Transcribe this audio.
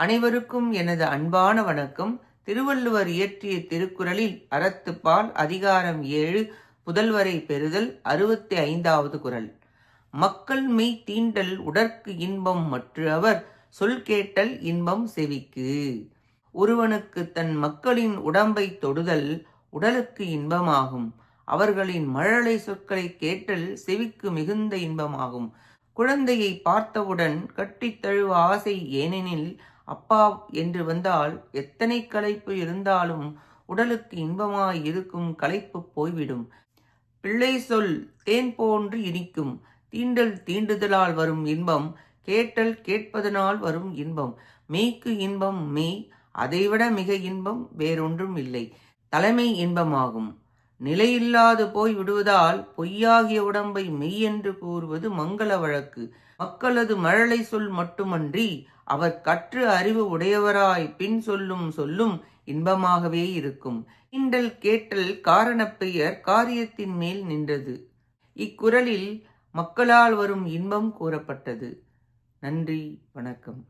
அனைவருக்கும் எனது அன்பான வணக்கம். திருவள்ளுவர் இயற்றிய திருக்குறளில் அறத்துப்பால் அதிகாரம் 7 புதல்வரை பெறுதல் 65வது குறள். மக்கள் மெய் தீண்டல் உடற்கு இன்பம் மற்று அவர் சொல் கேட்டல் இன்பம் செவிக்கு. ஒருவனுக்கு தன் மக்களின் உடம்பை தொடுதல் உடலுக்கு இன்பமாகும். அவர்களின் மழலை சொற்களை கேட்டல் செவிக்கு மிகுந்த இன்பமாகும். குழந்தையை பார்த்தவுடன் கட்டித் தழுவ ஆசை. ஏனெனில் அப்பா என்று வந்தால் எத்தனை களைப்பு இருந்தாலும் உடலுக்கு இன்பமாய் இருக்கும் களைப்பு போய்விடும். பிள்ளை சொல் தேன் போன்று இனிக்கும். தீண்டல் தீண்டுதலால் வரும் இன்பம், கேட்டல் கேட்பதனால் வரும் இன்பம். மெய்க்கு இன்பம் மெய், அதைவிட மிக இன்பம் வேறொன்றும் இல்லை. தலைமை இன்பமாகும். நிலையில்லாது போய் விடுவதால் பொய்யாகிய உடம்பை மெய் என்று கூறுவது மங்கள வழக்கு. மக்களது மழலை சொல் மட்டுமன்றி அவர் கற்று அறிவு உடையவராய் பின் சொல்லும் இன்பமாகவே இருக்கும். தீண்டல் கேட்டல் காரணப் பெயர் காரியத்தின் மேல் நின்றது. இக்குறளில் மக்களால் வரும் இன்பம் கூறப்பட்டது. நன்றி, வணக்கம்.